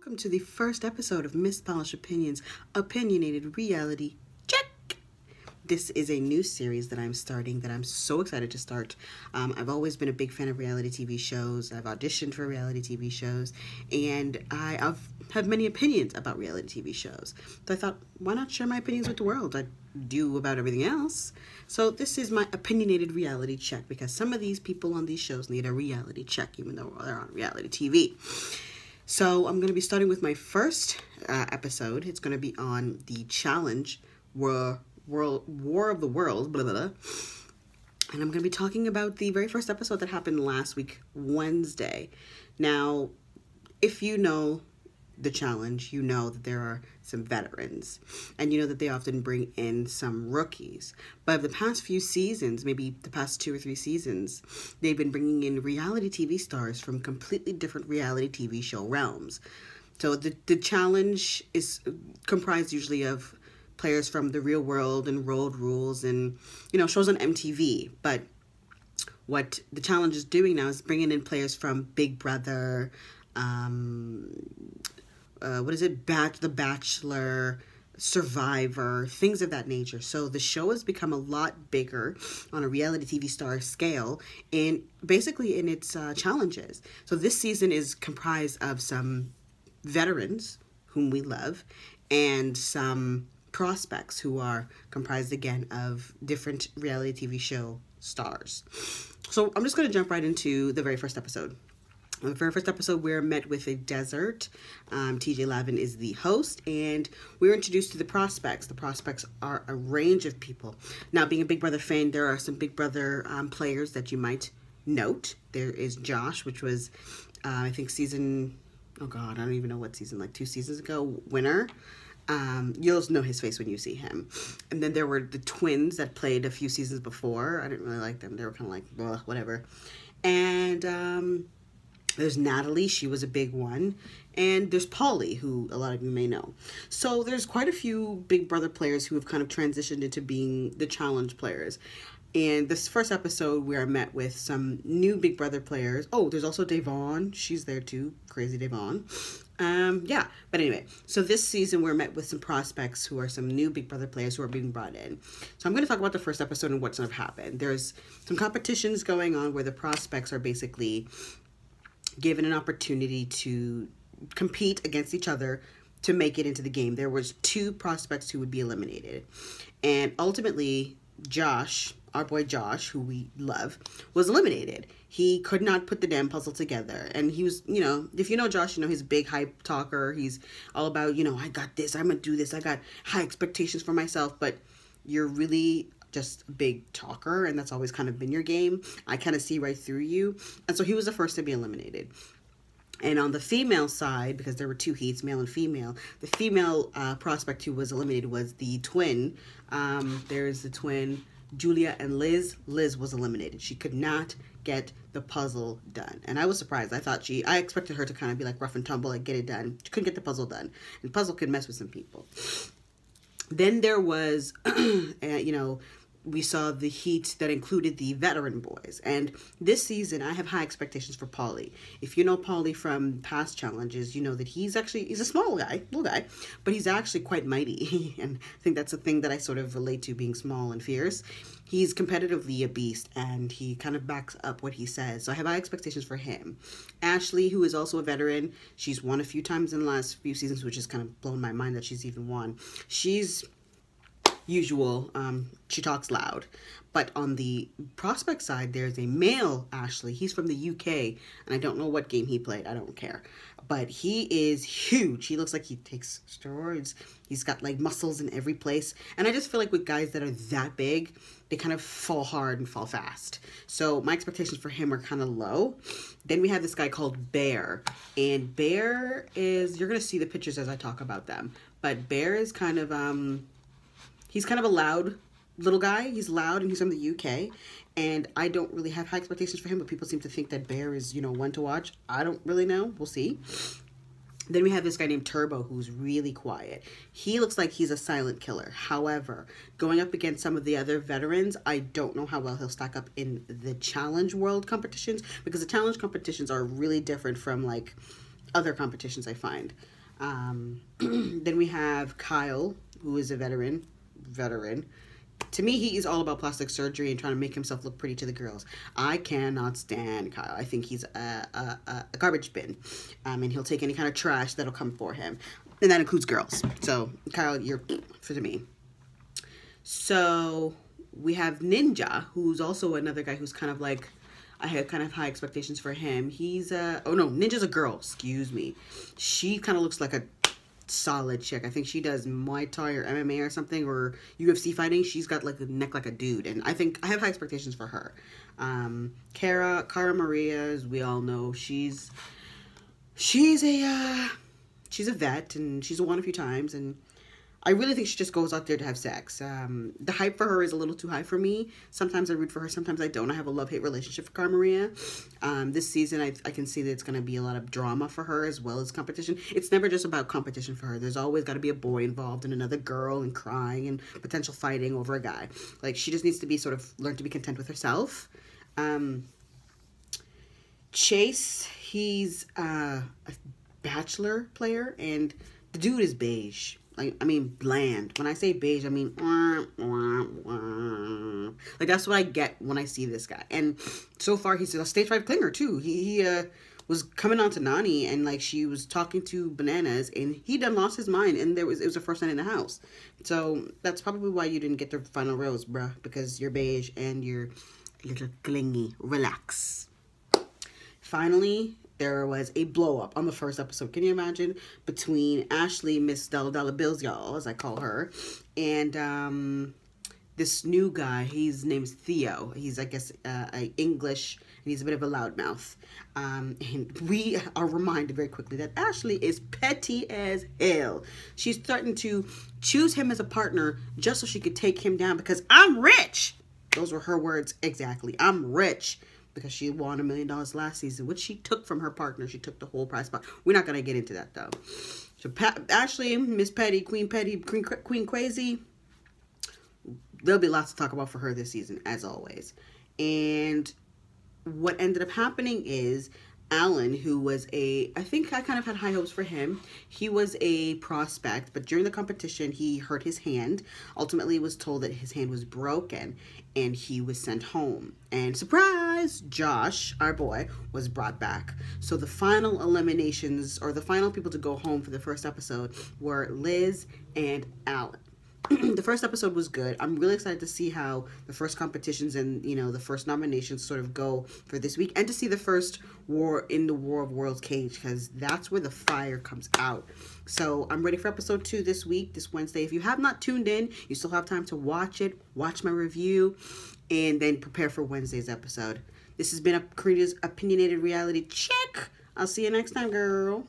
Welcome to the first episode of Miss Polish Opinions Opinionated Reality Check. This is a new series that I'm starting that I'm so excited to start. I've always been a big fan of reality TV shows. I've auditioned for reality TV shows, and I have many opinions about reality TV shows. So I thought, why not share my opinions with the world? I do about everything else. So this is my opinionated reality check, because some of these people on these shows need a reality check, even though they're on reality TV. So I'm going to be starting with my first episode. It's going to be on the challenge War of the Worlds, blah, blah, blah. And I'm going to be talking about the very first episode that happened last week, Wednesday. Now, if you know the challenge, you know that there are some veterans, and you know that they often bring in some rookies. But the past few seasons, maybe the past 2 or 3 seasons, they've been bringing in reality TV stars from completely different reality TV show realms. So the challenge is comprised usually of players from the real world and Road Rules and, you know, shows on MTV. But what the challenge is doing now is bringing in players from Big Brother, The Bachelor, Survivor, things of that nature. So the show has become a lot bigger on a reality TV star scale, and basically in its challenges. So this season is comprised of some veterans whom we love, and some prospects who are comprised again of different reality TV show stars. So I'm just going to jump right into the very first episode. In the very first episode, we're met with a desert. TJ Lavin is the host, and we're introduced to the prospects. The prospects are a range of people. Now, being a Big Brother fan, there are some Big Brother players that you might note. There is Josh, which was, I think, season, oh God, I don't even know what season, like 2 seasons ago, winner. You'll know his face when you see him. And then there were the twins that played a few seasons before. I didn't really like them. They were kind of like, ugh, whatever. And there's Natalie, she was a big one. And there's Polly, who a lot of you may know. So there's quite a few Big Brother players who have kind of transitioned into being the challenge players. And this first episode, we are met with some new Big Brother players. Oh, there's also Devon. She's there too. Crazy Devon. Yeah, but anyway, so this season we're met with some prospects who are some new Big Brother players who are being brought in. So I'm going to talk about the first episode and what's going to happen. There's some competitions going on where the prospects are basically given an opportunity to compete against each other to make it into the game. There was 2 prospects who would be eliminated. And ultimately, Josh, our boy Josh, who we love, was eliminated. He could not put the damn puzzle together. And he was, you know, if you know Josh, you know he's a big hype talker. He's all about, you know, I got this, I'm going to do this. I got high expectations for myself. But you're really just a big talker, and that's always kind of been your game. I kind of see right through you. And so he was the first to be eliminated. And on the female side, because there were 2 heats, male and female, the female prospect who was eliminated was the twin. There's the twin, Julia and Liz. Liz was eliminated. She could not get the puzzle done. And I was surprised. I expected her to kind of be like rough and tumble, like get it done. She couldn't get the puzzle done. And the puzzle could mess with some people. Then there was, you know, we saw the heat that included the veteran boys. And this season, I have high expectations for Paulie. If you know Paulie from past challenges, you know that he's a small guy, little guy, but he's actually quite mighty. And I think that's a thing that I sort of relate to, being small and fierce. He's competitively a beast, and he kind of backs up what he says. So I have high expectations for him. Ashley, who is also a veteran, she's won a few times in the last few seasons, which has kind of blown my mind that she's even won. She's usual, she talks loud. But on the prospect side, there's a male Ashley. He's from the UK, and I don't know what game he played. I don't care. But he is huge. He looks like he takes steroids. He's got like muscles in every place. And I just feel like with guys that are that big, they kind of fall hard and fall fast. So my expectations for him are kind of low. Then we have this guy called Bear. And Bear is, you're going to see the pictures as I talk about them. But Bear is kind of, he's kind of a loud little guy. He's loud, and he's from the UK. And I don't really have high expectations for him, but people seem to think that Bear is, you know, one to watch. I don't really know. We'll see. Then we have this guy named Turbo, who's really quiet. He looks like he's a silent killer. However, going up against some of the other veterans, I don't know how well he'll stack up in the challenge world competitions, because the challenge competitions are really different from like other competitions, I find. Then we have Kyle, who is a veteran. To me, he is all about plastic surgery and trying to make himself look pretty to the girls. I cannot stand Kyle. I think he's a garbage bin. And he'll take any kind of trash that'll come for him. And that includes girls. So, Kyle, you're for me. So, we have Ninja, who's also another guy who's kind of like, I had kind of high expectations for him. He's Ninja's a girl, excuse me. She kind of looks like a solid chick. I think she does Muay Thai or MMA or something, or UFC fighting. She's got like a neck like a dude, and I think I have high expectations for her. Cara Maria, as we all know, she's a vet, and she's won a few times, and I really think she just goes out there to have sex. The hype for her is a little too high for me. Sometimes I root for her, sometimes I don't. I have a love-hate relationship for Cara Maria. This season, I can see that it's going to be a lot of drama for her as well as competition. It's never just about competition for her. There's always got to be a boy involved and another girl and crying and potential fighting over a guy. Like, she just needs to be learn to be content with herself. Chase, he's a bachelor player, and the dude is beige. I mean, bland. When I say beige, I mean, like, that's what I get when I see this guy. And so far, he's a stage 5 clinger, too. He was coming on to Nani, and, like, she was talking to Bananas, and he done lost his mind, and it was the first night in the house. So, that's probably why you didn't get the final rose, bruh, because you're beige, and you're a little clingy. Relax. Finally, there was a blow up on the first episode. Can you imagine? Between Ashley, Miss Dollar Bills, y'all, as I call her, and this new guy. His name's Theo. He's, I guess, English, and he's a bit of a loudmouth. And we are reminded very quickly that Ashley is petty as hell. She's starting to choose him as a partner just so she could take him down because I'm rich. Those were her words exactly. I'm rich. Because she won $1 million last season, which she took from her partner. She took the whole prize pot. We're not going to get into that, though. So, Ashley, Miss Petty, Queen Crazy, there'll be lots to talk about for her this season, as always. And what ended up happening is Alan, who was I think I kind of had high hopes for him. He was a prospect, but during the competition, he hurt his hand. Ultimately, was told that his hand was broken, and he was sent home. And surprise, Josh, our boy, was brought back. So the final eliminations, or the final people to go home for the first episode, were Liz and Alan. The first episode was good. I'm really excited to see how the first competitions and, the first nominations sort of go for this week, and to see the first War of Worlds cage, because that's where the fire comes out. So I'm ready for episode 2 this week, this Wednesday. If you have not tuned in, you still have time to watch it, watch my review, and then prepare for Wednesday's episode. This has been Karina's Opinionated Reality Check. I'll see you next time, girl.